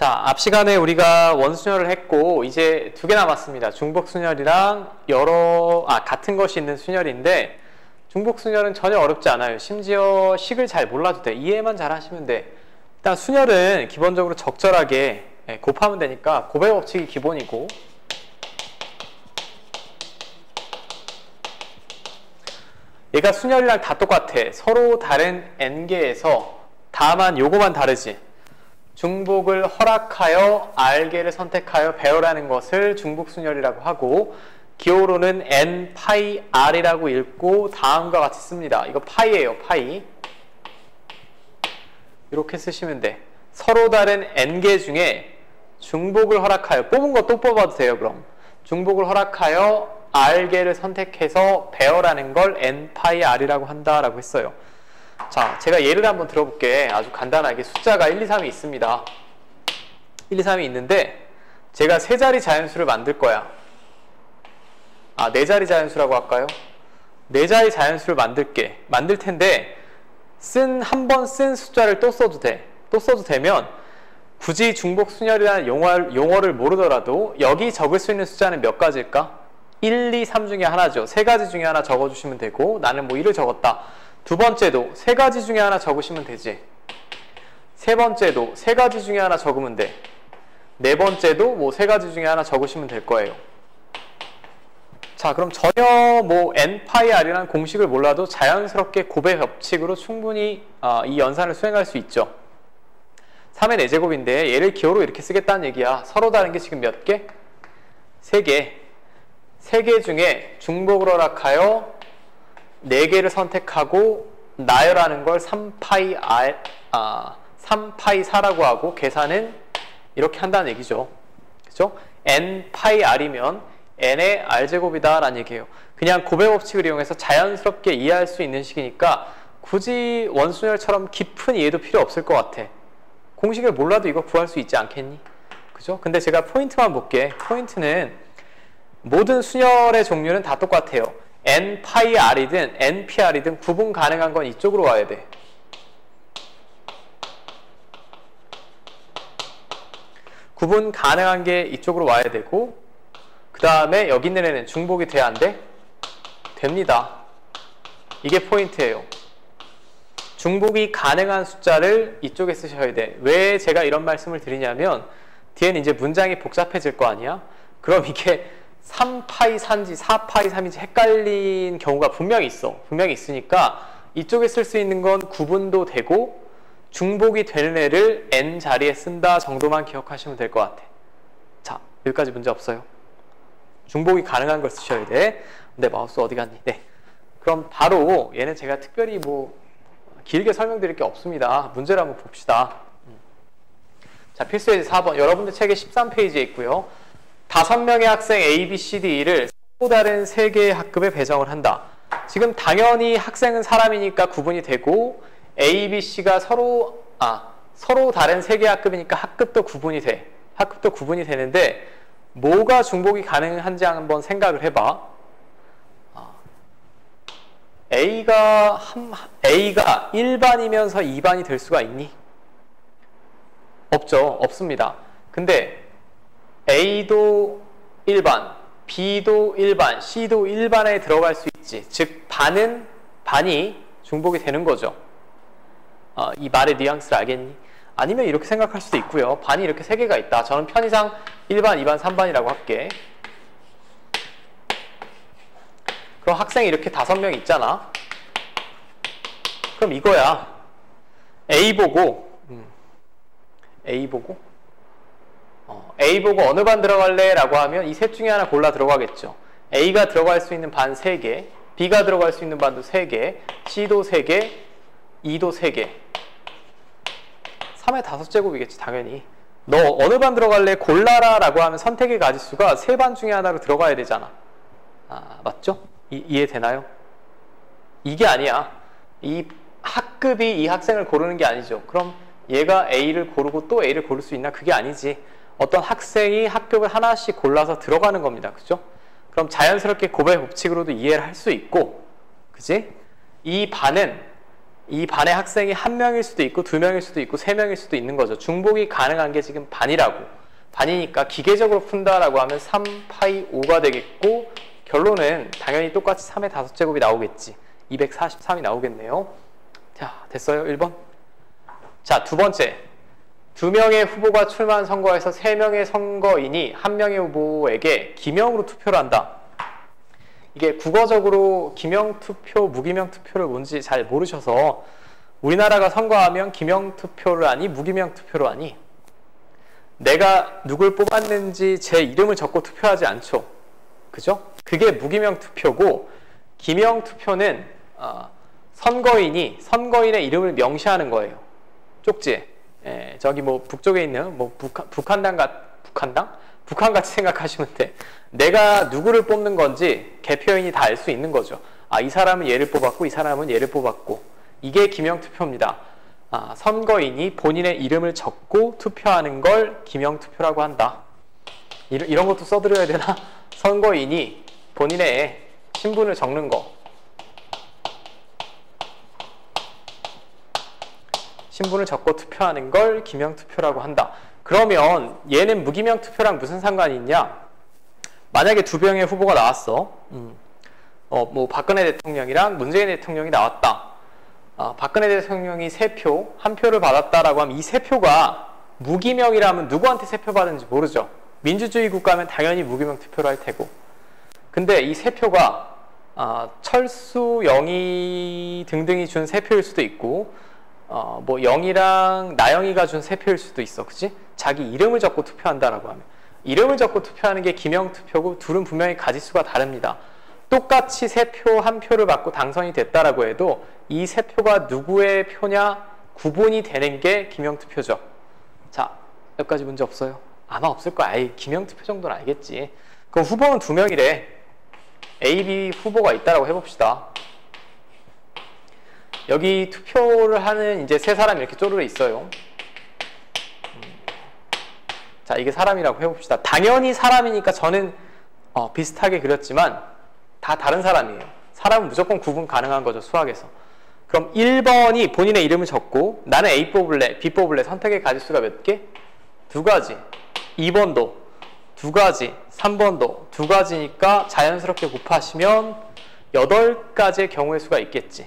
자, 앞 시간에 우리가 원순열을 했고 이제 두 개 남았습니다. 중복순열이랑 같은 것이 있는 순열인데 중복순열은 전혀 어렵지 않아요. 심지어 식을 잘 몰라도 돼. 이해만 잘 하시면 돼. 일단 순열은 기본적으로 적절하게 곱하면 되니까 곱의 법칙이 기본이고, 얘가 순열이랑 다 똑같아. 서로 다른 n개에서 다만 요거만 다르지. 중복을 허락하여 R개를 선택하여 배열하는 것을 중복순열이라고 하고, 기호로는 n 파이 r이라고 읽고 다음과 같이 씁니다. 이거 파이예요, 파이. 이렇게 쓰시면 돼. 서로 다른 n개 중에 중복을 허락하여, 뽑은 거 또 뽑아도 돼요. 그럼 중복을 허락하여 R개를 선택해서 배열하는 걸 n 파이 r이라고 한다라고 했어요. 자, 제가 예를 한번 들어볼게. 아주 간단하게 숫자가 1, 2, 3이 있습니다. 1, 2, 3이 있는데 제가 세 자리 자연수를 만들 거야. 네 자리 자연수라고 할까요? 네 자리 자연수를 만들 텐데 한 번 쓴 숫자를 또 써도 돼. 또 써도 되면 굳이 중복순열이라는 용어를 모르더라도 여기 적을 수 있는 숫자는 몇 가지일까? 1, 2, 3 중에 하나죠. 세 가지 중에 하나 적어주시면 되고, 나는 뭐 1을 적었다. 두 번째도 세 가지 중에 하나 적으시면 되지. 세 번째도 세 가지 중에 하나 적으면 돼. 네 번째도 뭐 세 가지 중에 하나 적으시면 될 거예요. 자, 그럼 전혀 뭐 n 파이 r이라는 공식을 몰라도 자연스럽게 곱의 법칙으로 충분히 이 연산을 수행할 수 있죠. 3의 4제곱인데 얘를 기호로 이렇게 쓰겠다는 얘기야. 서로 다른 게 지금 몇 개? 3개. 3개 중에 중복을 허락하여 4개를 선택하고 나열하는 걸 3파이 4라고 하고 계산은 이렇게 한다는 얘기죠. 그죠? n 파이 r이면 n의 r제곱이다 라는 얘기예요. 그냥 곱의 법칙을 이용해서 자연스럽게 이해할 수 있는 식이니까 굳이 원순열처럼 깊은 이해도 필요 없을 것 같아. 공식을 몰라도 이거 구할 수 있지 않겠니? 그죠? 근데 제가 포인트만 볼게. 포인트는 모든 순열의 종류는 다 똑같아요. n 파이 r이든 n p r이든 구분 가능한 건 이쪽으로 와야 돼. 구분 가능한 게 이쪽으로 와야 되고, 그 다음에 여기 있는 애는 중복이 돼야 안 돼? 됩니다. 이게 포인트예요. 중복이 가능한 숫자를 이쪽에 쓰셔야 돼. 왜 제가 이런 말씀을 드리냐면 뒤에는 이제 문장이 복잡해질 거 아니야? 그럼 이게 3파이 4인지 4파이 3인지 헷갈린 경우가 분명히 있어. 분명히 있으니까 이쪽에 쓸 수 있는 건 구분도 되고 중복이 되는 애를 n 자리에 쓴다 정도만 기억하시면 될 것 같아. 자, 여기까지 문제 없어요. 중복이 가능한 걸 쓰셔야 돼. 내 마우스 어디 갔니? 네. 그럼 바로 얘는 제가 특별히 뭐 길게 설명드릴 게 없습니다. 문제를 한번 봅시다. 자, 필수예제 4번. 여러분들 책에 13페이지에 있고요. 5명의 학생 A, B, C, D를 서로 다른 3개의 학급에 배정을 한다. 지금 당연히 학생은 사람이니까 구분이 되고 A, B, C가 서로 다른 3개의 학급이니까 학급도 구분이 돼. 학급도 구분이 되는데 뭐가 중복이 가능한지 한번 생각을 해봐. A가 1반이면서 2반이 될 수가 있니? 없죠. 없습니다. 근데 A도 1반, B도 1반, C도 1반에 들어갈 수 있지. 즉 반이 중복이 되는 거죠. 이 말의 뉘앙스를 알겠니? 아니면 이렇게 생각할 수도 있고요. 반이 이렇게 3개가 있다. 저는 편의상 1반, 2반, 3반이라고 할게. 그럼 학생이 이렇게 5명 있잖아. 그럼 이거야. A 보고 어느 반 들어갈래? 라고 하면 이 셋 중에 하나 골라 들어가겠죠. A가 들어갈 수 있는 반 3개, B가 들어갈 수 있는 반도 3개, C도 3개, E도 3개. 3의 5제곱이겠지 당연히. 너 어느 반 들어갈래? 골라라 라고 하면 선택의 가지수가 3반 중에 하나로 들어가야 되잖아. 맞죠? 이해되나요? 이게 아니야. 이 학급이 이 학생을 고르는 게 아니죠. 그럼 얘가 A를 고르고 또 A를 고를 수 있나? 그게 아니지. 어떤 학생이 학급을 하나씩 골라서 들어가는 겁니다. 그죠? 그럼 자연스럽게 곱의 법칙으로도 이해를 할 수 있고, 그지? 이 반은 이 반의 학생이 1명일 수도 있고 2명일 수도 있고 3명일 수도 있는 거죠. 중복이 가능한 게 지금 반이라고. 반이니까 기계적으로 푼다라고 하면 3파이 5가 되겠고 결론은 당연히 똑같이 3의 5제곱이 나오겠지. 243이 나오겠네요. 자, 됐어요? 1번. 자, 두 번째. 2명의 후보가 출마한 선거에서 3명의 선거인이 1명의 후보에게 기명으로 투표를 한다. 이게 국어적으로 기명투표, 무기명투표를 뭔지 잘 모르셔서 우리나라가 선거하면 기명투표를 하니 무기명투표를 하니 내가 누굴 뽑았는지 제 이름을 적고 투표하지 않죠. 그죠? 그게 무기명투표고 기명투표는 선거인이 선거인의 이름을 명시하는 거예요. 쪽지에. 저기 뭐 북쪽에 있는 뭐 북한당 같이 생각하시면 돼. 내가 누구를 뽑는 건지 개표인이 다 알 수 있는 거죠. 아, 이 사람은 얘를 뽑았고 이 사람은 얘를 뽑았고. 이게 기명투표입니다. 선거인이 본인의 이름을 적고 투표하는 걸 기명투표라고 한다. 이런 것도 써드려야 되나? 선거인이 본인의 신분을 적는 거. 신분을 적고 투표하는 걸 기명투표라고 한다. 그러면 얘는 무기명투표랑 무슨 상관이 있냐? 만약에 2명의 후보가 나왔어. 뭐 박근혜 대통령이랑 문재인 대통령이 나왔다. 박근혜 대통령이 3표, 1표를 받았다라고 하면 이 3표가 무기명이라면 누구한테 3표 받은지 모르죠. 민주주의 국가면 당연히 무기명 투표를 할 테고. 근데 이 3표가 철수, 영희 등등이 준 3표일 수도 있고 뭐 영희랑 나영이가 준 3표일 수도 있어. 그치? 자기 이름을 적고 투표한다라고 하면. 이름을 적고 투표하는 게 기명투표고 둘은 분명히 가지수가 다릅니다. 똑같이 3표, 1표를 받고 당선이 됐다라고 해도 이 3표가 누구의 표냐 구분이 되는 게 기명투표죠. 자, 여기까지 문제 없어요? 아마 없을 거야. 에이, 기명투표 정도는 알겠지. 그럼 후보는 2명이래. A, B 후보가 있다라고 해봅시다. 여기 투표를 하는 이제 3사람이 이렇게 쪼르르 있어요. 자, 이게 사람이라고 해봅시다. 당연히 사람이니까 저는 비슷하게 그렸지만 다 다른 사람이에요. 사람은 무조건 구분 가능한 거죠, 수학에서. 그럼 1번이 본인의 이름을 적고 나는 A 뽑을래, B 뽑을래. 선택의 가지수가 몇 개? 2가지. 2번도 2가지, 3번도 2가지니까 자연스럽게 곱하시면 8가지의 경우의 수가 있겠지.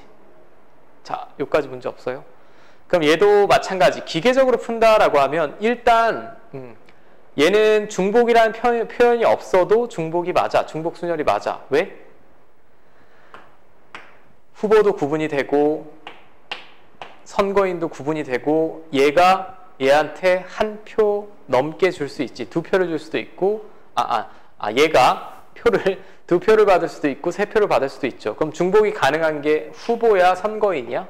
자, 여기까지 문제 없어요? 그럼 얘도 마찬가지. 기계적으로 푼다라고 하면 일단 얘는 중복이라는 표현이 없어도 중복이 맞아. 중복 순열이 맞아. 왜? 후보도 구분이 되고 선거인도 구분이 되고 얘가 얘한테 1표 넘게 줄 수 있지. 2표를 줄 수도 있고 얘가 2표를 받을 수도 있고 3표를 받을 수도 있죠. 그럼 중복이 가능한 게 후보야 선거인이야?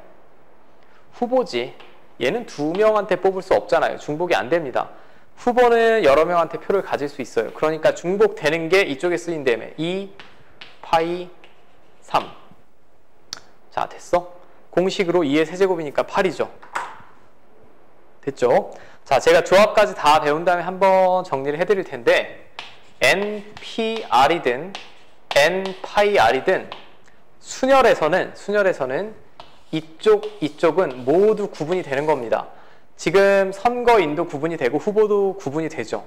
후보지. 얘는 2명한테 뽑을 수 없잖아요. 중복이 안 됩니다. 후보는 여러 명한테 표를 가질 수 있어요. 그러니까 중복되는 게 이쪽에 쓰인다며. 2 파이 3. 자, 됐어? 공식으로 2의 세제곱이니까 8이죠. 됐죠? 자, 제가 조합까지 다 배운 다음에 한번 정리를 해드릴 텐데 NPR이든 N파이R이든 순열에서는 이쪽은 모두 구분이 되는 겁니다. 지금 선거인도 구분이 되고 후보도 구분이 되죠.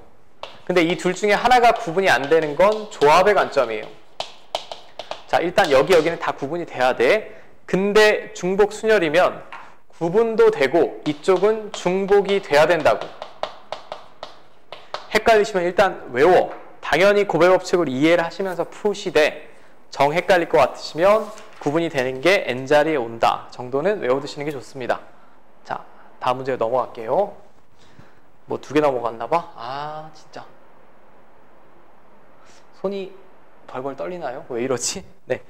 근데 이 둘 중에 하나가 구분이 안 되는 건 조합의 관점이에요. 자, 일단 여기는 다 구분이 돼야 돼. 근데 중복 순열이면 구분도 되고 이쪽은 중복이 돼야 된다고. 헷갈리시면 일단 외워. 당연히 고배 법칙을 이해를 하시면서 푸시되 정 헷갈릴 것 같으시면 구분이 되는 게 N자리에 온다 정도는 외워두시는 게 좋습니다. 자, 다음 문제 넘어갈게요. 뭐 2개 넘어갔나봐? 진짜 손이 벌벌 떨리나요? 왜 이러지? 네,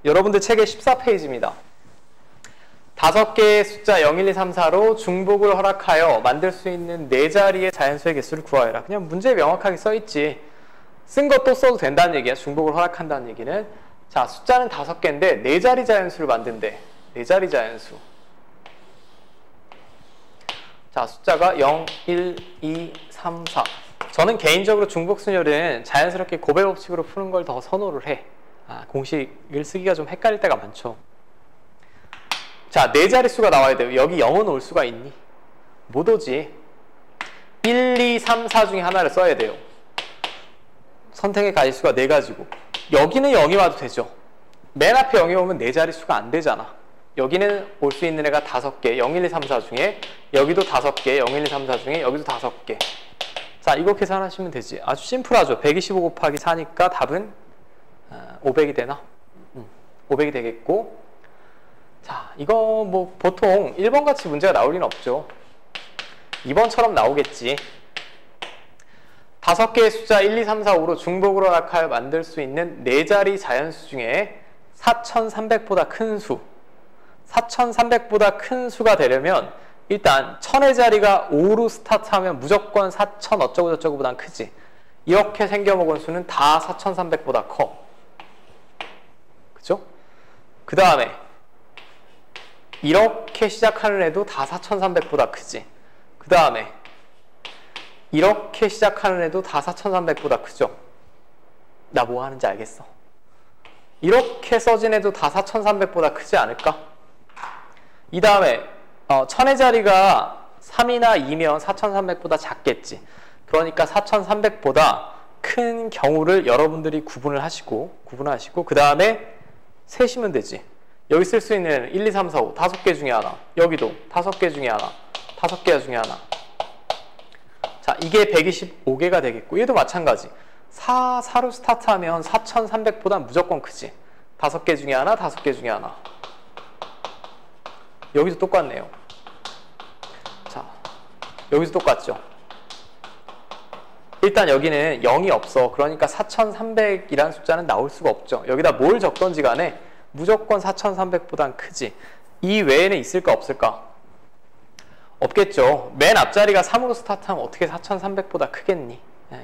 여러분들 책의 14페이지입니다. 5개의 숫자 0, 1, 2, 3, 4로 중복을 허락하여 만들 수 있는 4자리의 자연수의 개수를 구하여라. 그냥 문제에 명확하게 써있지. 쓴 거 또 써도 된다는 얘기야. 중복을 허락한다는 얘기는. 자, 숫자는 5개인데 4자리 자연수를 만든대. 4자리 자연수. 자, 숫자가 0, 1, 2, 3, 4. 저는 개인적으로 중복순열은 자연스럽게 고배 법칙으로 푸는 걸 더 선호를 해. 공식을 쓰기가 좀 헷갈릴 때가 많죠. 자, 네 자릿수가 나와야 돼요. 여기 0은 올 수가 있니? 못 오지. 1, 2, 3, 4 중에 하나를 써야 돼요. 선택의 가지수가 네 가지고. 여기는 0이 와도 되죠. 맨 앞에 0이 오면 네 자릿수가 안 되잖아. 여기는 올 수 있는 애가 5개, 0, 1, 2, 3, 4 중에, 여기도 5개, 0, 1, 2, 3, 4 중에, 여기도 5개. 자, 이거 계산하시면 되지. 아주 심플하죠. 125 곱하기 4니까 답은 500이 되나? 500이 되겠고. 자, 이거 뭐 보통 1번 같이 문제가 나올 리는 없죠. 2번처럼 나오겠지. 5개의 숫자 1, 2, 3, 4, 5로 중복으로 허락하여 만들 수 있는 4자리 자연수 중에 4300보다 큰 수. 4300보다 큰 수가 되려면 일단 1000의 자리가 5로 스타트하면 무조건 4000 어쩌고 저쩌고 보단 크지. 이렇게 생겨먹은 수는 다 4300보다 커. 그죠? 그 다음에 이렇게 시작하는 애도 다 4300보다 크지. 그 다음에 이렇게 시작하는 애도 다 4300보다 크죠. 나 뭐 하는지 알겠어? 이렇게 써진 애도 다 4300보다 크지 않을까? 이 다음에 1000의 자리가 3이나 2면 4300보다 작겠지. 그러니까 4300보다 큰 경우를 여러분들이 구분을 하시고 그 다음에 세시면 되지. 여기 쓸 수 있는 애는 1, 2, 3, 4, 5 5개 중에 하나. 여기도 5개 중에 하나. 5개 중에 하나. 자, 이게 125개가 되겠고 얘도 마찬가지. 4로 스타트하면 4300보다 무조건 크지. 5개 중에 하나, 5개 중에 하나. 여기도 똑같네요. 자, 여기도 똑같죠. 일단 여기는 0이 없어. 그러니까 4300이라는 숫자는 나올 수가 없죠. 여기다 뭘 적던지 간에 무조건 4300보단 크지. 이 외에는 있을까 없을까? 없겠죠. 맨 앞자리가 3으로 스타트하면 어떻게 4300보다 크겠니?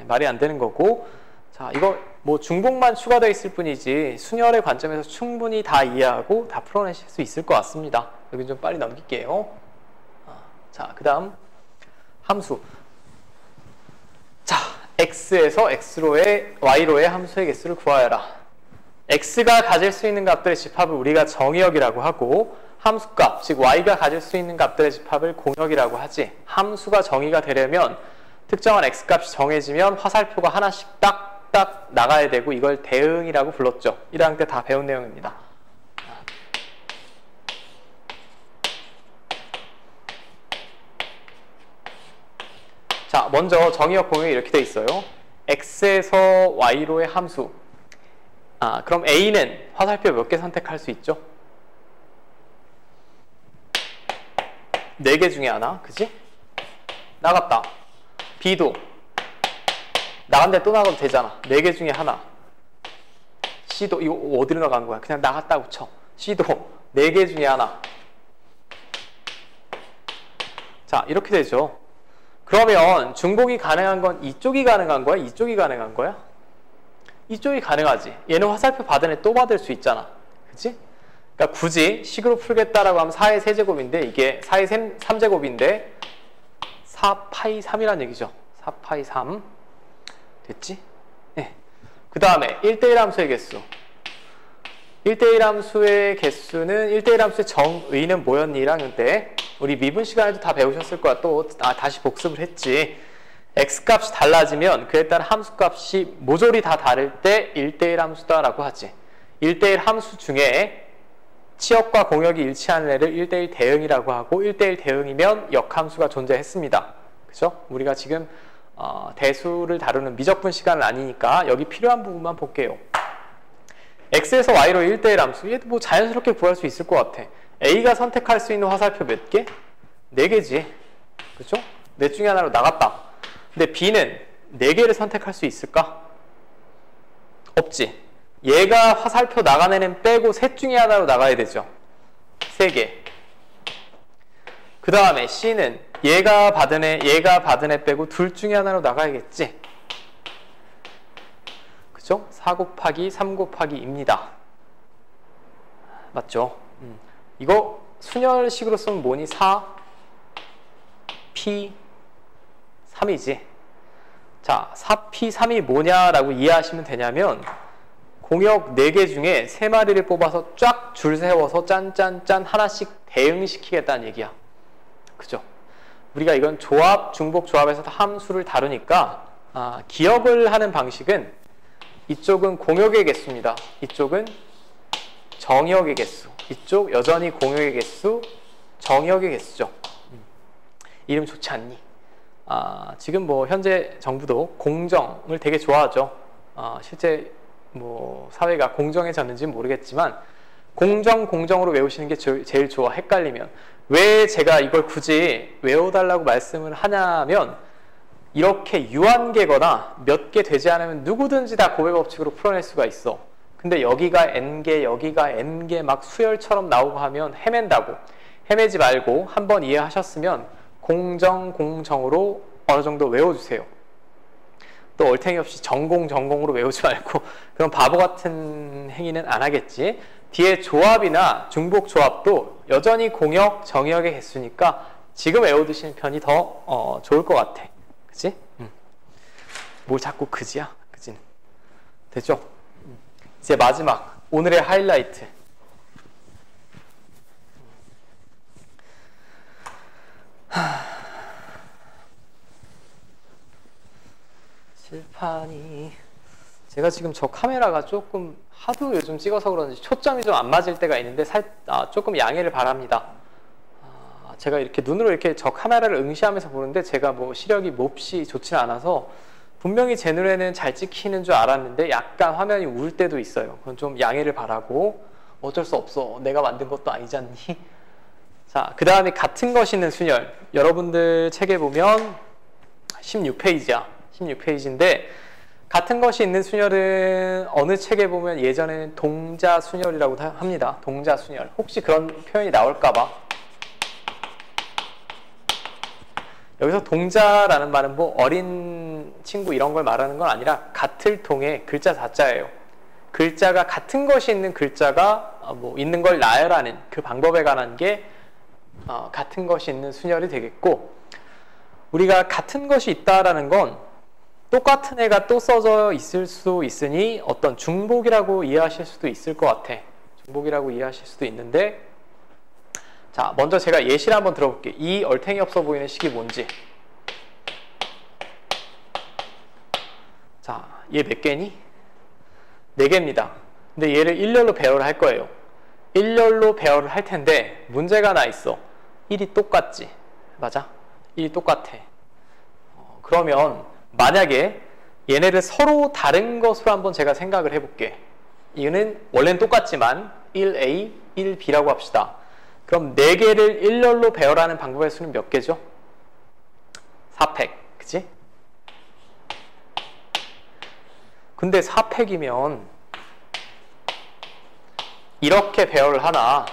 말이 안 되는 거고. 자, 이거 뭐 중복만 추가되어 있을 뿐이지 순열의 관점에서 충분히 다 이해하고 다 풀어내실 수 있을 것 같습니다. 여기 좀 빨리 넘길게요. 자, 그 다음 함수. 자, x에서 x로의 y로의 함수의 개수를 구하여라. x가 가질 수 있는 값들의 집합을 우리가 정의역이라고 하고 함수값, 즉 y가 가질 수 있는 값들의 집합을 공역이라고 하지. 함수가 정의가 되려면 특정한 x값이 정해지면 화살표가 하나씩 딱딱 나가야 되고 이걸 대응이라고 불렀죠. 1학년 때 다 배운 내용입니다. 자, 먼저 정의역 공역이 이렇게 돼 있어요. x에서 y로의 함수. 그럼 a는 화살표 몇 개 선택할 수 있죠? 4개 중에 하나, 그지? 나갔다. b도 나간데 또 나가도 되잖아. 4개 중에 하나. c도 이거 어디로 나간 거야? 그냥 나갔다고 쳐. c도 4개 중에 하나. 자, 이렇게 되죠. 그러면 중복이 가능한 건 이쪽이 가능한 거야? 이쪽이 가능한 거야? 이쪽이 가능하지. 얘는 화살표 받은 애 또 받을 수 있잖아. 그치? 그러니까 굳이 식으로 풀겠다라고 하면 4의 세제곱인데 이게 4의 3제곱인데 4파이 3이란 얘기죠. 4파이 3 됐지? 네. 그 다음에 1대1 함수의 개수. 1대1 함수의 개수는 1대1 함수의 정의는 뭐였니? 1학년 때 우리 미분 시간에도 다 배우셨을 거야. 또 다시 복습을 했지. x값이 달라지면 그에 따른 함수값이 모조리 다 다를 때 1대1 함수다라고 하지. 1대1 함수 중에 치역과 공역이 일치하는 애를 1대1 대응이라고 하고 1대1 대응이면 역함수가 존재했습니다. 그죠? 우리가 지금 대수를 다루는 미적분 시간은 아니니까 여기 필요한 부분만 볼게요. x에서 y로 1대1 함수. 얘도 뭐 자연스럽게 구할 수 있을 것 같아. a가 선택할 수 있는 화살표 몇 개? 4개지. 그죠? 넷 중에 하나로 나갔다. 근데 b는 4개를 선택할 수 있을까? 없지. 얘가 화살표 나간 애는 빼고 셋 중에 하나로 나가야 되죠. 3개. 그 다음에 c는 얘가 받은 애 빼고 둘 중에 하나로 나가야겠지. 그죠? 4 곱하기 3 곱하기 입니다. 맞죠? 이거 순열식으로 쓰면 뭐니? 4p 3이지. 자, 4p 3이 뭐냐라고 이해하시면 되냐면 공역 4개 중에 3마리를 뽑아서 쫙 줄 세워서 짠짠짠 하나씩 대응시키겠다는 얘기야. 그죠? 우리가 이건 조합, 중복 조합에서도 함수를 다루니까 기억을 하는 방식은 이쪽은 공역의 개수입니다. 이쪽은 정역의 개수. 이쪽 여전히 공역의 개수, 정역의 개수죠. 이름 좋지 않니? 지금 뭐 현재 정부도 공정을 되게 좋아하죠. 실제 뭐 사회가 공정해졌는지는 모르겠지만 공정으로 외우시는 게 제일 좋아. 헷갈리면. 왜 제가 이걸 굳이 외워달라고 말씀을 하냐면 이렇게 유한계거나 몇 개 되지 않으면 누구든지 다 곱의 법칙으로 풀어낼 수가 있어. 근데 여기가 n개, 여기가 n개 막 수열처럼 나오고 하면 헤맨다고. 헤매지 말고 한번 이해하셨으면 공정으로 어느 정도 외워주세요. 또 얼탱이 없이 전공으로 외우지 말고 그런 바보 같은 행위는 안 하겠지. 뒤에 조합이나 중복 조합도 여전히 공역, 정역의 개수니까 지금 외워두시는 편이 더 좋을 것 같아. 그치? 뭘 자꾸 그지야? 그진? 됐죠? 이제 마지막 오늘의 하이라이트. 칠판이 제가 지금 저 카메라가 조금 하도 요즘 찍어서 그런지 초점이 좀 안 맞을 때가 있는데 조금 양해를 바랍니다. 제가 이렇게 눈으로 이렇게 저 카메라를 응시하면서 보는데 제가 뭐 시력이 몹시 좋지는 않아서 분명히 제 눈에는 잘 찍히는 줄 알았는데 약간 화면이 울 때도 있어요. 그건 좀 양해를 바라고 어쩔 수 없어. 내가 만든 것도 아니지 않니? 자, 그 다음에 같은 것이 있는 순열. 여러분들 책에 보면 16페이지야. 16페이지인데 같은 것이 있는 순열은 어느 책에 보면 예전에는 동자 순열이라고 합니다. 동자 순열. 혹시 그런 표현이 나올까봐. 여기서 동자라는 말은 뭐 어린 친구 이런 걸 말하는 건 아니라 같을 통의 글자 자자예요. 글자가 같은 것이 있는 글자가 뭐 있는 걸 나열하는 그 방법에 관한 게 같은 것이 있는 순열이 되겠고, 우리가 같은 것이 있다라는 건 똑같은 애가 또 써져 있을 수 있으니 어떤 중복이라고 이해하실 수도 있을 것 같아. 중복이라고 이해하실 수도 있는데, 자, 먼저 제가 예시를 한번 들어볼게요. 이 얼탱이 없어 보이는 식이 뭔지. 자, 얘 몇 개니? 4개입니다. 근데 얘를 일렬로 배열을 할 거예요. 일렬로 배열을 할 텐데 문제가 하나 있어. 1이 똑같지? 맞아? 1이 똑같아. 그러면 만약에 얘네를 서로 다른 것으로 한번 제가 생각을 해볼게. 이거는 원래는 똑같지만 1A, 1B라고 합시다. 그럼 4개를 일렬로 배열하는 방법의 수는 몇 개죠? 4팩, 그치? 근데 4팩이면 이렇게 배열을 하나,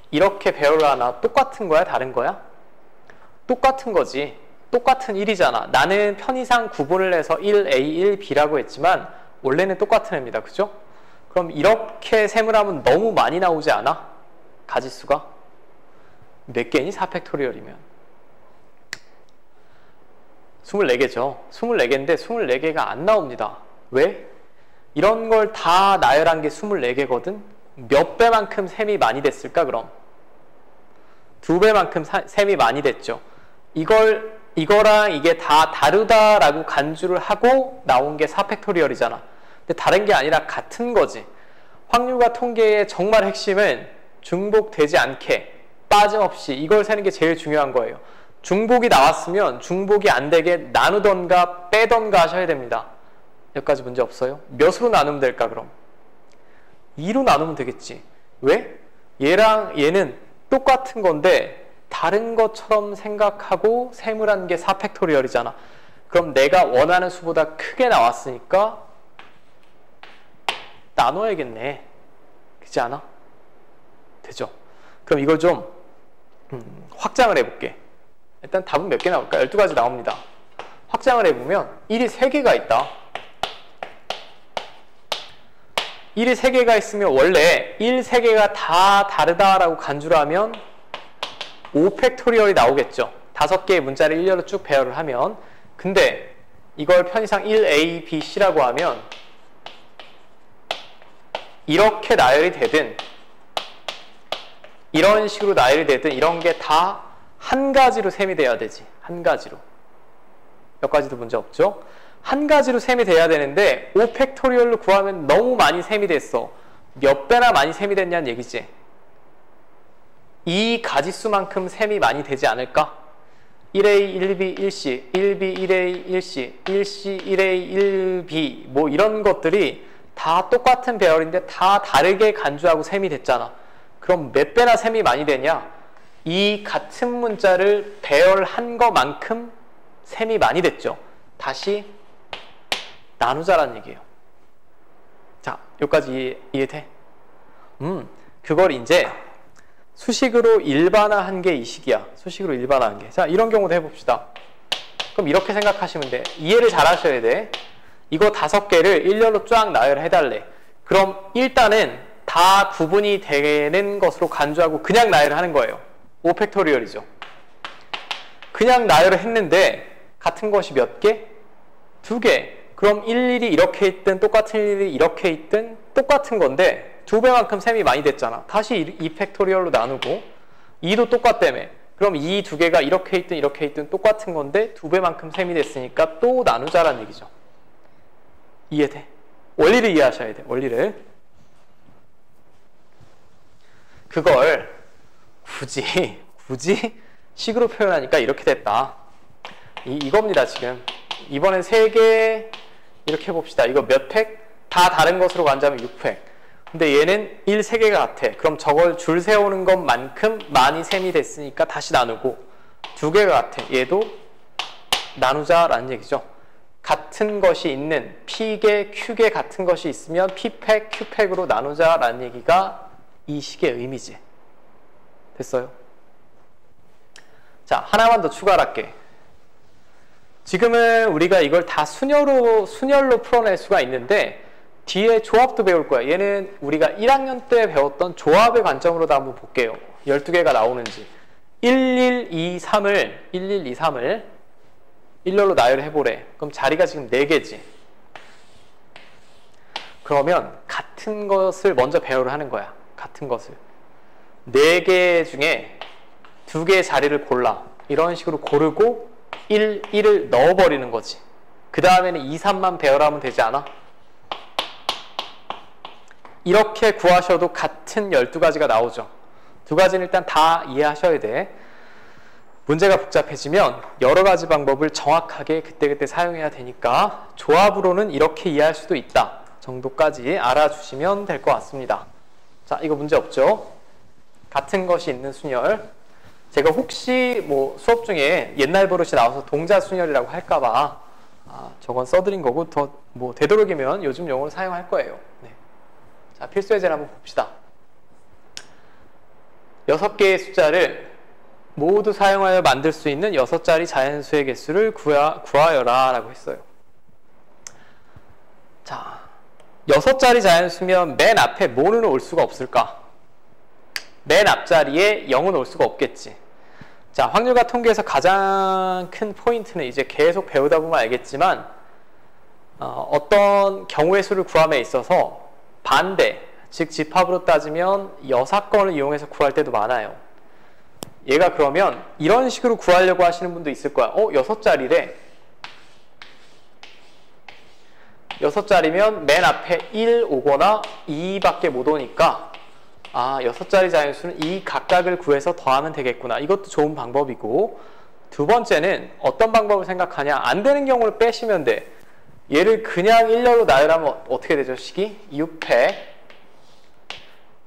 이렇게 배열을 하나 똑같은 거야? 다른 거야? 똑같은 거지. 똑같은 1이잖아. 나는 편의상 구분을 해서 1A, 1B라고 했지만 원래는 똑같은 애입니다. 그죠? 그럼 이렇게 셈을 하면 너무 많이 나오지 않아? 가지수가? 몇 개니? 4팩토리얼이면 24개죠. 24개인데 24개가 안 나옵니다. 왜? 이런 걸 다 나열한 게 24개거든? 몇 배만큼 셈이 많이 됐을까 그럼? 2배만큼 셈이 많이 됐죠. 이거랑 이게 다 다르다라고 간주를 하고 나온 게 4팩토리얼이잖아. 근데 다른 게 아니라 같은 거지. 확률과 통계의 정말 핵심은 중복되지 않게 빠짐없이 이걸 세는 게 제일 중요한 거예요. 중복이 나왔으면 중복이 안 되게 나누던가 빼던가 하셔야 됩니다. 여기까지 문제 없어요? 몇으로 나누면 될까 그럼? 2로 나누면 되겠지. 왜? 얘랑 얘는 똑같은 건데 다른 것처럼 생각하고 셈을 한 게 4팩토리얼이잖아. 그럼 내가 원하는 수보다 크게 나왔으니까 나눠야겠네. 그렇지 않아? 되죠? 그럼 이걸 좀 확장을 해볼게. 일단 답은 몇 개 나올까? 12가지 나옵니다. 확장을 해보면 1이 3개가 있다. 1이 3개가 있으면 원래 1, 3개가 다 다르다라고 간주를 하면 5팩토리얼이 나오겠죠. 5개의 문자를 일렬로 쭉 배열을 하면. 근데 이걸 편의상 1A, B, C라고 하면 이렇게 나열이 되든 이런 식으로 나열이 되든 이런 게 다 한 가지로 셈이 돼야 되지. 한 가지로. 몇 가지도 문제 없죠? 한 가지로 셈이 돼야 되는데 5팩토리얼로 구하면 너무 많이 셈이 됐어. 몇 배나 많이 셈이 됐냐는 얘기지. 이 가지수만큼 셈이 많이 되지 않을까? 1A, 1B, 1C, 1B, 1A, 1C, 1C, 1A, 1B 뭐 이런 것들이 다 똑같은 배열인데 다 다르게 간주하고 셈이 됐잖아. 그럼 몇 배나 셈이 많이 되냐? 이 같은 문자를 배열한 것만큼 셈이 많이 됐죠. 다시 나누자라는 얘기예요. 자, 여기까지 이해돼? 그걸 이제 수식으로 일반화한 게 이 식이야. 수식으로 일반화한 게. 자, 이런 경우도 해봅시다. 그럼 이렇게 생각하시면 돼. 이해를 잘 하셔야 돼. 이거 5개를 일렬로 쫙 나열해달래. 그럼 일단은 다 구분이 되는 것으로 간주하고 그냥 나열을 하는 거예요. 5팩토리얼이죠. 그냥 나열을 했는데 같은 것이 몇 개? 2개. 그럼 일일이 이렇게 있든 똑같은 일일이 이렇게 있든 똑같은 건데 2배만큼 셈이 많이 됐잖아. 다시 2팩토리얼로 나누고 2도 똑같다며. 그럼 이 2개가 이렇게 있든 똑같은 건데 2배만큼 셈이 됐으니까 또 나누자라는 얘기죠. 이해돼? 원리를 이해하셔야 돼. 원리를. 그걸 굳이 식으로 표현하니까 이렇게 됐다. 이겁니다. 지금 이번엔 3개 이렇게 해봅시다. 이거 몇 팩? 다 다른 것으로 간주하면 6팩. 근데 얘는 1, 3개가 같아. 그럼 저걸 줄 세우는 것만큼 많이 셈이 됐으니까 다시 나누고 2개가 같아. 얘도 나누자라는 얘기죠. 같은 것이 있는 P개, Q개 같은 것이 있으면 P팩, Q팩으로 나누자라는 얘기가 이 식의 의미지. 됐어요? 자, 하나만 더 추가할게. 지금은 우리가 이걸 다 순열로 풀어낼 수가 있는데 뒤에 조합도 배울 거야. 얘는 우리가 1학년 때 배웠던 조합의 관점으로도 한번 볼게요. 12개가 나오는지. 1123을 일렬로 나열해보래. 그럼 자리가 지금 4개지. 그러면 같은 것을 먼저 배열을 하는 거야. 같은 것을. 4개 중에 2개의 자리를 골라. 이런 식으로 고르고 1을 넣어버리는 거지. 그 다음에는 2, 3만 배열하면 되지 않아? 이렇게 구하셔도 같은 12가지가 나오죠. 2가지는 일단 다 이해하셔야 돼. 문제가 복잡해지면 여러 가지 방법을 정확하게 그때그때 사용해야 되니까 조합으로는 이렇게 이해할 수도 있다 정도까지 알아주시면 될 것 같습니다. 자, 이거 문제 없죠? 같은 것이 있는 순열. 제가 혹시 뭐 수업 중에 옛날 버릇이 나와서 동자 순열이라고 할까봐 저건 써드린 거고 더 뭐 되도록이면 요즘 용어로 사용할 거예요. 네. 자, 필수 예제를 한번 봅시다. 6개의 숫자를 모두 사용하여 만들 수 있는 6자리 자연수의 개수를 구하여라 라고 했어요. 자, 6자리 자연수면 맨 앞에 뭐는 올 수가 없을까? 맨 앞자리에 0은 올 수가 없겠지. 자, 확률과 통계에서 가장 큰 포인트는 이제 계속 배우다 보면 알겠지만 어떤 경우의 수를 구함에 있어서 반대, 즉 집합으로 따지면 여사건을 이용해서 구할 때도 많아요. 얘가 그러면 이런 식으로 구하려고 하시는 분도 있을 거야. 6자리래. 6자리면 맨 앞에 1 오거나 2밖에 못 오니까 6자리 자연수는 이 각각을 구해서 더하면 되겠구나. 이것도 좋은 방법이고, 두 번째는 어떤 방법을 생각하냐. 안 되는 경우를 빼시면 돼. 얘를 그냥 일렬로 나열하면 어떻게 되죠? 식이 6팩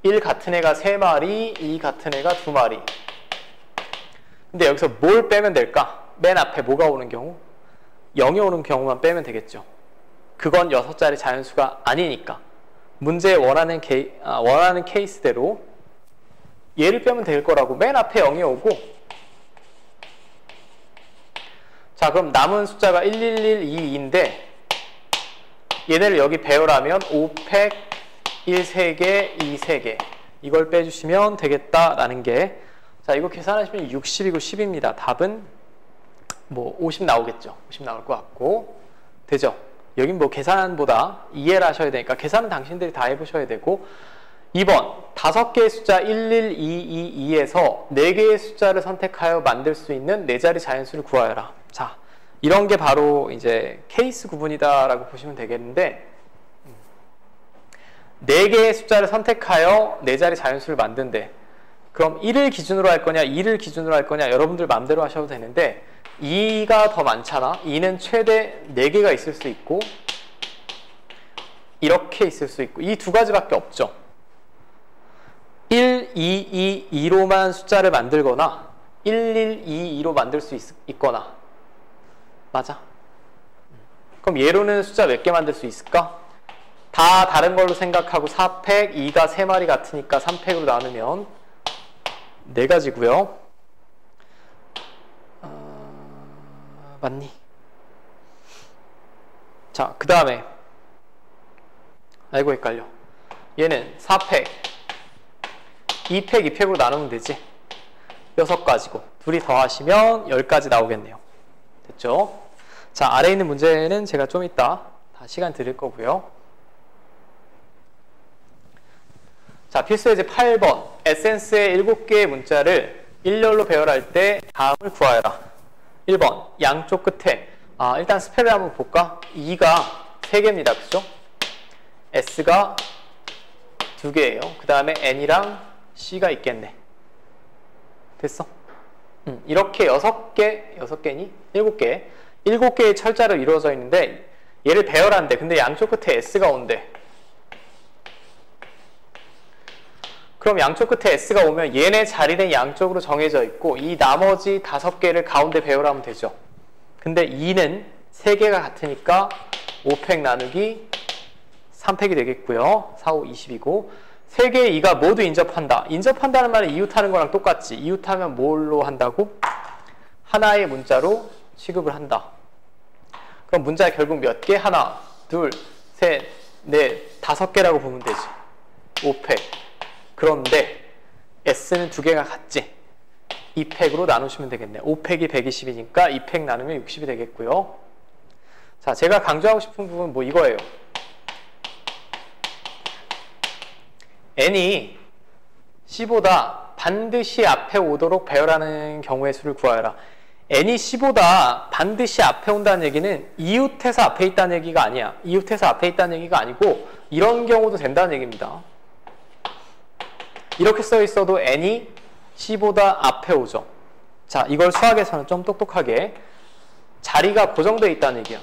1 같은 애가 3마리, 2 같은 애가 2마리. 근데 여기서 뭘 빼면 될까? 맨 앞에 뭐가 오는 경우? 0이 오는 경우만 빼면 되겠죠. 그건 6자리 자연수가 아니니까. 문제에 원하는 케이스대로 얘를 빼면 될 거라고. 맨 앞에 0이 오고, 자, 그럼 남은 숫자가 1112인데 얘네를 여기 배열하면 5팩 1 3개, 2 3개 이걸 빼주시면 되겠다라는 게, 자, 이거 계산하시면 60이고 10입니다. 답은 뭐 50 나오겠죠. 50 나올 것 같고. 되죠? 여긴 뭐 계산보다 이해를 하셔야 되니까 계산은 당신들이 다 해보셔야 되고 2번 5개의 숫자 1, 1, 2, 2, 2에서 4개의 숫자를 선택하여 만들 수 있는 4자리 자연수를 구하여라. 자, 이런 게 바로 이제 케이스 구분이다라고 보시면 되겠는데 4개의 숫자를 선택하여 4자리 자연수를 만든대. 그럼 1을 기준으로 할 거냐 2를 기준으로 할 거냐 여러분들 마음대로 하셔도 되는데 2가 더 많잖아. 2는 최대 4개가 있을 수 있고 이렇게 있을 수 있고 이 두 가지밖에 없죠. 1, 2, 2, 2로만 숫자를 만들거나 1, 1, 2, 2로 만들 수 있거나 맞아? 그럼 얘로는 숫자 몇 개 만들 수 있을까? 다 다른 걸로 생각하고 4팩, 2가 3마리 같으니까 3팩으로 나누면 4가지고요. 맞니? 자, 그 다음에 아이고 헷갈려. 얘는 4팩 2팩 2팩으로 나누면 되지. 6가지고 둘이 더하시면 10가지 나오겠네요. 됐죠? 자, 아래에 있는 문제는 제가 좀 이따 다 시간 드릴 거고요. 자, 필수 예제 8번 에센스의 7개의 문자를 일렬로 배열할 때 다음을 구하여라. 1번 양쪽 끝에 일단 스펠을 한번 볼까? 2가 3개입니다. 그죠? S가 2개예요. 그 다음에 N이랑 C가 있겠네. 됐어? 이렇게 6개니? 7개 7개의 철자로 이루어져 있는데 얘를 배열한대. 근데 양쪽 끝에 S가 온대. 그럼 양쪽 끝에 S가 오면 얘네 자리는 양쪽으로 정해져 있고 이 나머지 5개를 가운데 배열하면 되죠. 근데 2는 3개가 같으니까 5팩 나누기 3팩이 되겠고요. 4, 5, 20이고 3개의 2가 모두 인접한다. 인접한다는 말은 이웃하는 거랑 똑같지. 이웃하면 뭘로 한다고? 하나의 문자로 취급을 한다. 그럼 문자 결국 몇 개? 하나, 둘, 셋, 넷, 5개라고 보면 되지. 5팩. 그런데 S는 2개가 같지. 2팩으로 나누시면 되겠네. 5팩이 120이니까 2팩 나누면 60이 되겠고요. 자, 제가 강조하고 싶은 부분은 뭐 이거예요. N이 C보다 반드시 앞에 오도록 배열하는 경우의 수를 구하여라. N이 C보다 반드시 앞에 온다는 얘기는 이웃해서 앞에 있다는 얘기가 아니야. 이웃해서 앞에 있다는 얘기가 아니고 이런 경우도 된다는 얘기입니다. 이렇게 써 있어도 N이 C보다 앞에 오죠. 자, 이걸 수학에서는 좀 똑똑하게 자리가 고정되어 있다는 얘기야.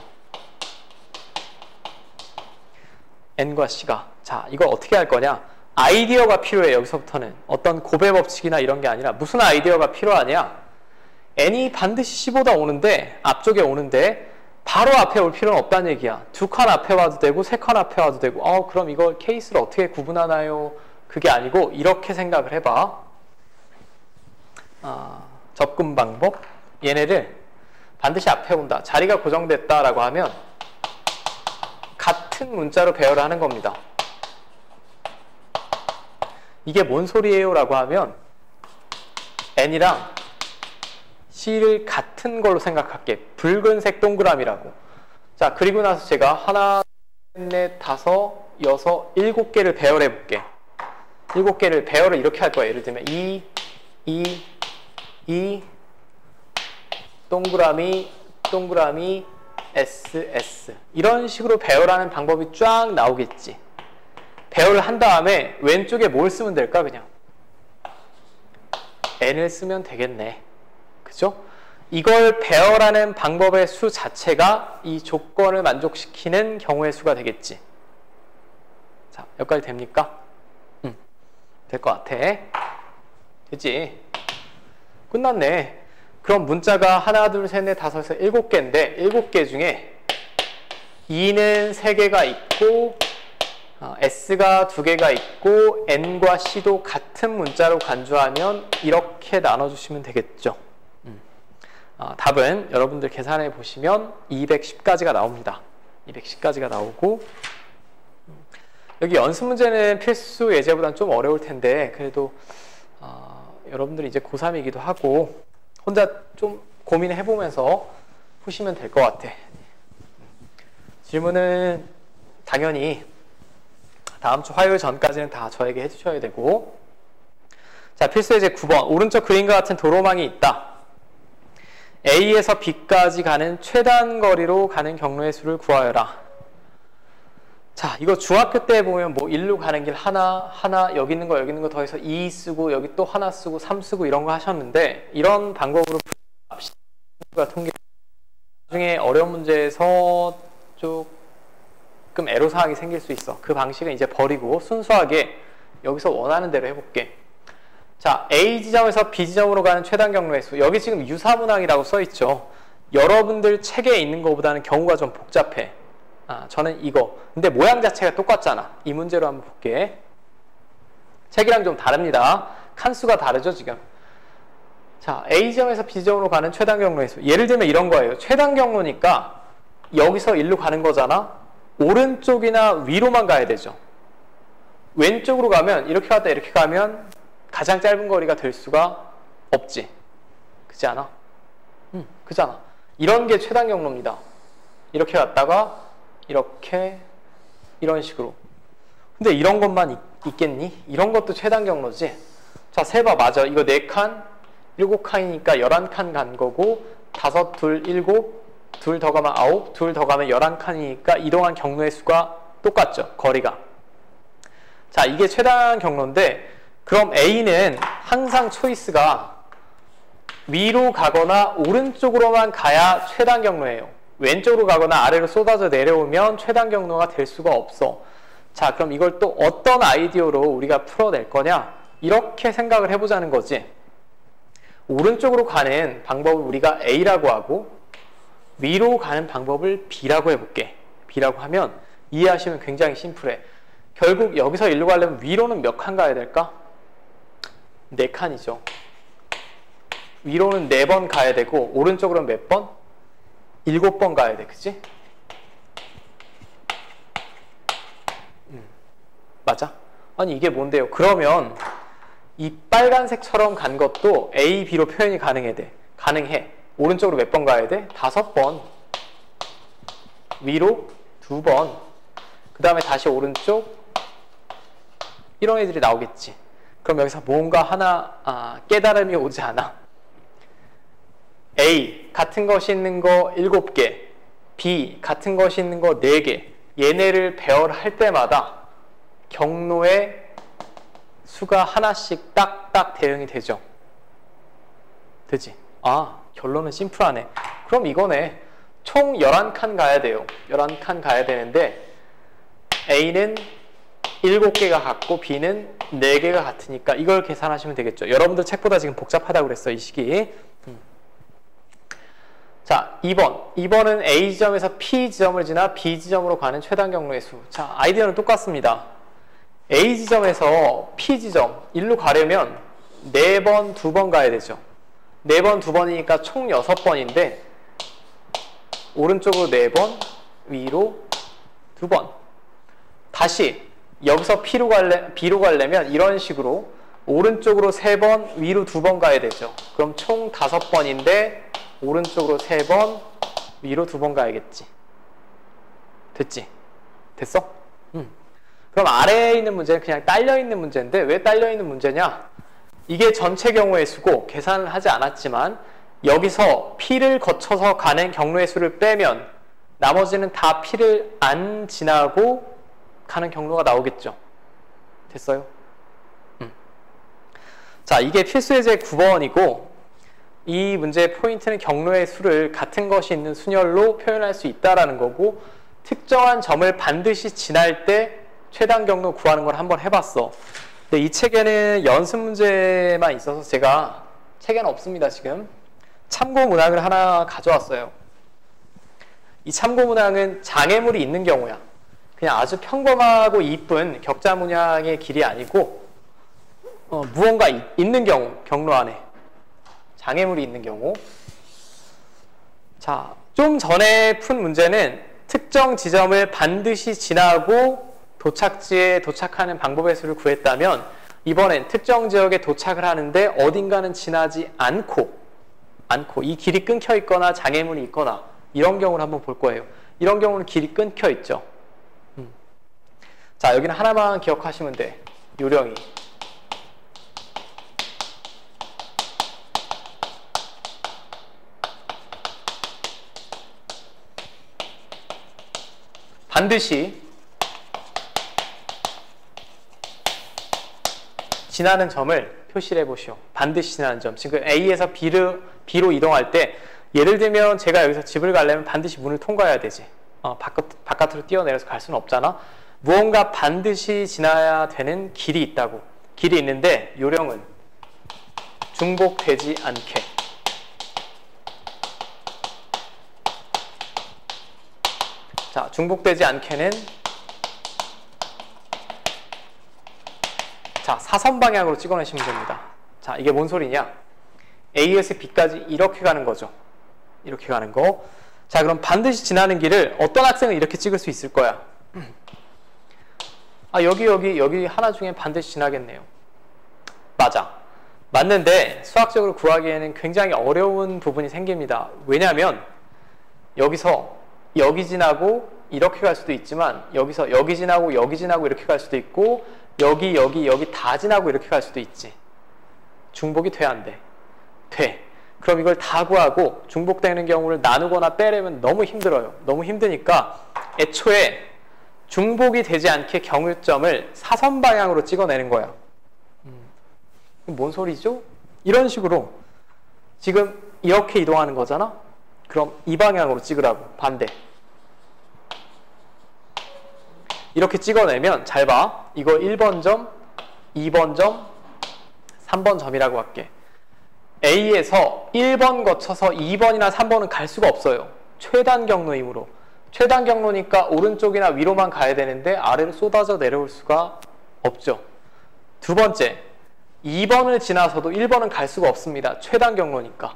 N과 C가. 자, 이걸 어떻게 할 거냐? 아이디어가 필요해. 여기서부터는 어떤 고배 법칙이나 이런 게 아니라 무슨 아이디어가 필요하냐? N이 반드시 C보다 오는데 앞쪽에 오는데 바로 앞에 올 필요는 없다는 얘기야. 2칸 앞에 와도 되고 3칸 앞에 와도 되고 그럼 이걸 케이스를 어떻게 구분하나요? 그게 아니고 이렇게 생각을 해봐. 접근 방법. 얘네를 반드시 앞에 온다. 자리가 고정됐다라고 하면 같은 문자로 배열하는 겁니다. 이게 뭔 소리예요? 라고 하면 N이랑 C를 같은 걸로 생각할게. 붉은색 동그라미라고. 자, 그리고 나서 제가 하나, 넷, 다섯, 여섯, 7개를 배열해 볼게. 7개를 배열을 이렇게 할 거야. 예를 들면 2, 동그라미, S, S. 이런 식으로 배열하는 방법이 쫙 나오겠지. 배열을 한 다음에 왼쪽에 뭘 쓰면 될까? 그냥 N을 쓰면 되겠네. 그죠? 이걸 배열하는 방법의 수 자체가 이 조건을 만족시키는 경우의 수가 되겠지. 자, 여기까지 됩니까? 될 것 같아. 되지? 끝났네. 그럼 문자가 하나, 둘, 셋, 넷, 다섯, 여섯, 7개인데 7개 중에 2는 3개가 있고 S가 2개가 있고 N과 C도 같은 문자로 간주하면 이렇게 나눠주시면 되겠죠. 답은 여러분들 계산해 보시면 210까지가 나옵니다. 210까지가 나오고 여기 연습 문제는 필수 예제보다는 좀 어려울 텐데 그래도 여러분들이 이제 고3이기도 하고 혼자 좀 고민해 보면서 푸시면 될 것 같아. 질문은 당연히 다음 주 화요일 전까지는 다 저에게 해주셔야 되고, 자, 필수예제 9번. 오른쪽 그림과 같은 도로망이 있다. A에서 B까지 가는 최단 거리로 가는 경로의 수를 구하여라. 자, 이거 중학교 때 보면 뭐 일로 가는 길 하나, 여기 있는 거 더해서 2 쓰고, 여기 또 하나 쓰고, 3 쓰고 이런 거 하셨는데, 이런 방법으로 통계 나중에 어려운 문제에서 조금 애로사항이 생길 수 있어. 그 방식은 이제 버리고 순수하게 여기서 원하는 대로 해볼게. 자, A 지점에서 B 지점으로 가는 최단 경로의 수. 여기 지금 유사문항이라고 써있죠. 여러분들 책에 있는 것보다는 경우가 좀 복잡해. 저는 이거. 근데 모양 자체가 똑같잖아. 이 문제로 한번 볼게. 책이랑 좀 다릅니다. 칸수가 다르죠, 지금. 자, A 지점에서 B 지점으로 가는 최단 경로의 수. 예를 들면 이런 거예요. 최단 경로니까 여기서 일로 가는 거잖아. 오른쪽이나 위로만 가야 되죠. 왼쪽으로 가면 이렇게 갔다 이렇게 가면 가장 짧은 거리가 될 수가 없지. 그렇지 않아? 그렇잖아. 이런 게 최단 경로입니다. 이렇게 갔다가 이렇게 이런 식으로. 근데 이런 것만 있겠니? 이런 것도 최단 경로지. 자, 세봐. 맞아. 이거 4칸, 7칸이니까 11칸 간 거고 5, 2, 7, 2 더 가면 9, 2 더 가면 11칸이니까 이동한 경로의 수가 똑같죠. 거리가. 자, 이게 최단 경로인데 그럼 A는 항상 초이스가 위로 가거나 오른쪽으로만 가야 최단 경로예요. 왼쪽으로 가거나 아래로 쏟아져 내려오면 최단 경로가 될 수가 없어. 자, 그럼 이걸 또 어떤 아이디어로 우리가 풀어낼 거냐? 이렇게 생각을 해보자는 거지. 오른쪽으로 가는 방법을 우리가 A라고 하고 위로 가는 방법을 B라고 해볼게. B라고 하면 이해하시면 굉장히 심플해. 결국 여기서 일로 가려면 위로는 몇 칸 가야 될까? 4칸이죠. 위로는 4번 가야 되고 오른쪽으로는 몇 번? 7번 가야 돼. 그치? 맞아? 아니 이게 뭔데요? 그러면 이 빨간색처럼 간 것도 A, B로 표현이 가능해. 오른쪽으로 몇 번 가야 돼? 5번. 위로 2번. 그 다음에 다시 오른쪽. 이런 애들이 나오겠지. 그럼 여기서 뭔가 하나 깨달음이 오지 않아. A, 같은 것이 있는 거 7개. B, 같은 것이 있는 거 4개. 얘네를 배열할 때마다 경로의 수가 하나씩 딱딱 대응이 되죠. 되지? 결론은 심플하네. 그럼 이거네. 총 11칸 가야 돼요. 11칸 가야 되는데 A는 7개가 같고 B는 4개가 같으니까 이걸 계산하시면 되겠죠. 여러분들 책보다 지금 복잡하다고 그랬어, 이 시기. 자, 2번은 A 지점에서 P 지점을 지나 B 지점으로 가는 최단 경로의 수. 자, 아이디어는 똑같습니다. A 지점에서 P 지점, 일로 가려면 4번, 2번 가야 되죠. 4번, 2번이니까 총 6번인데 오른쪽으로 4번, 위로 2번. 다시 여기서 B로 가려면 이런 식으로 오른쪽으로 3번, 위로 2번 가야 되죠. 그럼 총 5번인데 오른쪽으로 3번, 위로 2번 가야겠지. 됐지? 됐어? 그럼 아래에 있는 문제는 그냥 딸려있는 문제인데 왜 딸려있는 문제냐? 이게 전체 경우의 수고 계산을 하지 않았지만 여기서 P를 거쳐서 가는 경로의 수를 빼면 나머지는 다 P를 안 지나고 가는 경로가 나오겠죠. 됐어요? 자, 이게 필수예제 9번이고 이 문제의 포인트는 경로의 수를 같은 것이 있는 순열로 표현할 수 있다라는 거고 특정한 점을 반드시 지날 때 최단 경로 구하는 걸 한번 해봤어. 근데 이 책에는 연습 문제만 있어서 제가 책에는 없습니다. 지금 참고 문항을 하나 가져왔어요. 이 참고 문항은 장애물이 있는 경우야. 그냥 아주 평범하고 이쁜 격자 문항의 길이 아니고 무언가 있는 경우, 경로 안에 장애물이 있는 경우. 자, 좀 전에 푼 문제는 특정 지점을 반드시 지나고 도착지에 도착하는 방법의 수를 구했다면 이번엔 특정 지역에 도착을 하는데 어딘가는 지나지 않고 이 길이 끊겨 있거나 장애물이 있거나 이런 경우를 한번 볼 거예요. 이런 경우는 길이 끊겨 있죠. 자, 여기는 하나만 기억하시면 돼. 요령이. 반드시 지나는 점을 표시를 해보시오. 반드시 지나는 점. 지금 A에서 B로 이동할 때 예를 들면 제가 여기서 집을 가려면 반드시 문을 통과해야 되지. 바깥으로 뛰어내려서 갈 수는 없잖아. 무언가 반드시 지나야 되는 길이 있다고. 길이 있는데 요령은 중복되지 않게. 자, 중복되지 않게는 자, 사선 방향으로 찍어내시면 됩니다. 자, 이게 뭔 소리냐? A에서 B까지 이렇게 가는 거죠. 이렇게 가는 거. 자, 그럼 반드시 지나는 길을 어떤 학생은 이렇게 찍을 수 있을 거야. 아, 여기 하나 중에 반드시 지나겠네요. 맞아. 맞는데 수학적으로 구하기에는 굉장히 어려운 부분이 생깁니다. 왜냐하면 여기서 여기 지나고 이렇게 갈 수도 있지만 여기서 여기 지나고 이렇게 갈 수도 있고 여기 다 지나고 이렇게 갈 수도 있지. 중복이 돼, 안 돼? 돼. 그럼 이걸 다 구하고 중복되는 경우를 나누거나 빼려면 너무 힘들어요. 너무 힘드니까 애초에 중복이 되지 않게 경유점을 사선 방향으로 찍어내는 거야. 뭔 소리죠? 이런 식으로 지금 이렇게 이동하는 거잖아? 그럼 이 방향으로 찍으라고. 반대. 이렇게 찍어내면 잘 봐. 이거 1번 점, 2번 점, 3번 점이라고 할게. A에서 1번 거쳐서 2번이나 3번은 갈 수가 없어요. 최단 경로이므로. 최단 경로니까 오른쪽이나 위로만 가야 되는데 아래로 쏟아져 내려올 수가 없죠. 두 번째, 2번을 지나서도 1번은 갈 수가 없습니다. 최단 경로니까.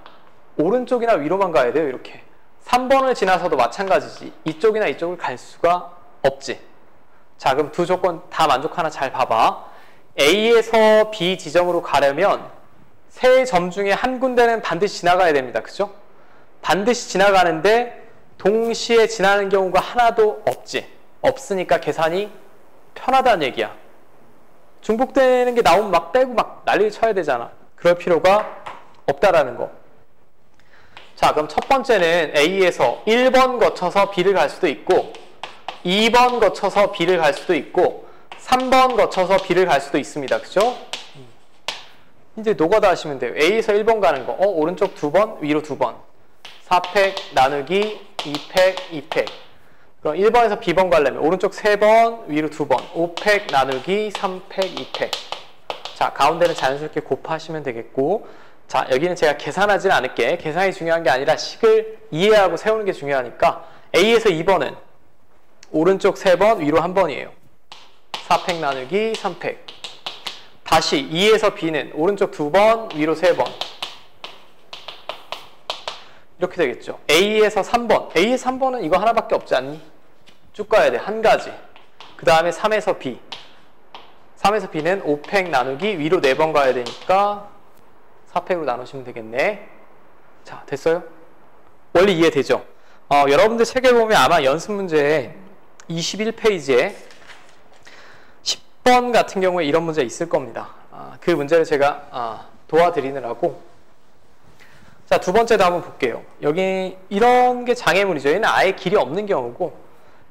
오른쪽이나 위로만 가야 돼요. 이렇게. 3번을 지나서도 마찬가지지. 이쪽이나 이쪽을 갈 수가 없지. 자, 그럼 두 조건 다 만족하나 잘 봐봐. A에서 B 지점으로 가려면 세 점 중에 한 군데는 반드시 지나가야 됩니다. 그죠? 반드시 지나가는데 동시에 지나는 경우가 하나도 없지. 없으니까 계산이 편하다는 얘기야. 중복되는 게 나오면 막 떼고 막 난리를 쳐야 되잖아. 그럴 필요가 없다라는 거. 자, 그럼 첫 번째는 A에서 1번 거쳐서 B를 갈 수도 있고 2번 거쳐서 B를 갈 수도 있고 3번 거쳐서 B를 갈 수도 있습니다. 그죠? 이제 노가다 하시면 돼요. A에서 1번 가는 거. 오른쪽 2번, 위로 2번. 4팩 나누기 2팩, 2팩. 그럼 1번에서 B번 가려면 오른쪽 3번, 위로 2번. 5팩 나누기 3팩, 2팩. 자, 가운데는 자연스럽게 곱하시면 되겠고, 자, 여기는 제가 계산하지는 않을게. 계산이 중요한 게 아니라 식을 이해하고 세우는 게 중요하니까 A에서 2번은 오른쪽 3번, 위로 1번이에요. 4팩 나누기 3팩. 다시 2에서 B는 오른쪽 2번, 위로 3번. 이렇게 되겠죠. A에서 3번. A에서 3번은 이거 하나밖에 없지 않니? 쭉 가야 돼. 한 가지. 그 다음에 3에서 B. 3에서 B는 5팩 나누기 위로 4번 가야 되니까 4팩으로 나누시면 되겠네. 자, 됐어요? 원리 이해되죠? 여러분들 책에 보면 아마 연습 문제에 21페이지에 10번 같은 경우에 이런 문제 있을 겁니다. 그 문제를 제가 도와드리느라고. 자, 두 번째도 한번 볼게요. 여기 이런 게 장애물이죠. 얘는 아예 길이 없는 경우고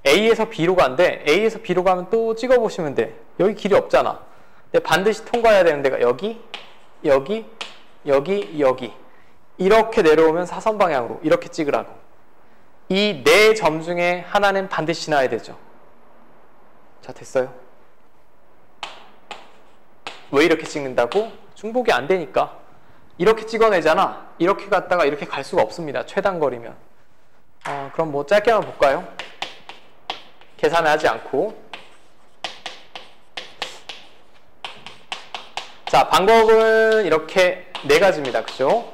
A에서 B로 가는데 A에서 B로 가면 또 찍어보시면 돼. 여기 길이 없잖아. 근데 반드시 통과해야 되는 데가 여기, 여기, 여기, 여기. 이렇게 내려오면 사선 방향으로 이렇게 찍으라고. 이 네 점 중에 하나는 반드시 지나야 되죠. 자, 됐어요? 왜 이렇게 찍는다고? 중복이 안 되니까. 이렇게 찍어내잖아. 이렇게 갔다가 이렇게 갈 수가 없습니다. 최단 거리면. 그럼 뭐 짧게만 볼까요? 계산을 하지 않고. 자, 방법은 이렇게 네 가지입니다. 그죠?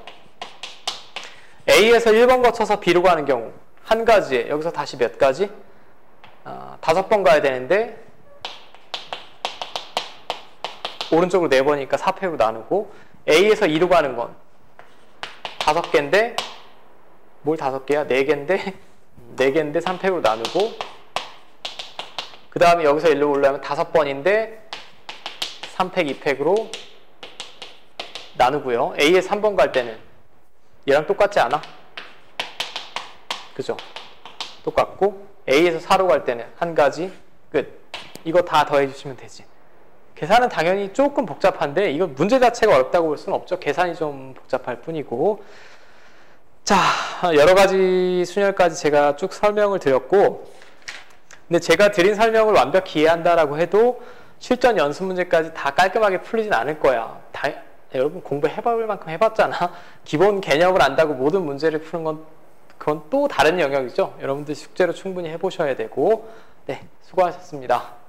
A에서 1번 거쳐서 B로 가는 경우 한 가지에 여기서 다시 몇 가지? 5번 가야 되는데 오른쪽으로 4번이니까 4팩으로 나누고 A에서 2로 가는 건 5개인데 뭘 5개야? 4개인데 4개인데 3팩으로 나누고 그 다음에 여기서 1로 올라가면 5번인데 3팩 2팩으로 나누고요. A에 3번 갈 때는 얘랑 똑같지 않아? 그죠? 똑같고 A에서 4로 갈 때는 한 가지 끝. 이거 다 더해주시면 되지. 계산은 당연히 조금 복잡한데 이거 문제 자체가 어렵다고 볼 수는 없죠. 계산이 좀 복잡할 뿐이고. 자, 여러 가지 순열까지 제가 쭉 설명을 드렸고, 근데 제가 드린 설명을 완벽히 이해한다라고 해도 실전 연습 문제까지 다 깔끔하게 풀리진 않을 거야. 여러분 공부해볼 만큼 해봤잖아. 기본 개념을 안다고 모든 문제를 푸는 건 그건 또 다른 영역이죠. 여러분들 숙제로 충분히 해보셔야 되고. 네, 수고하셨습니다.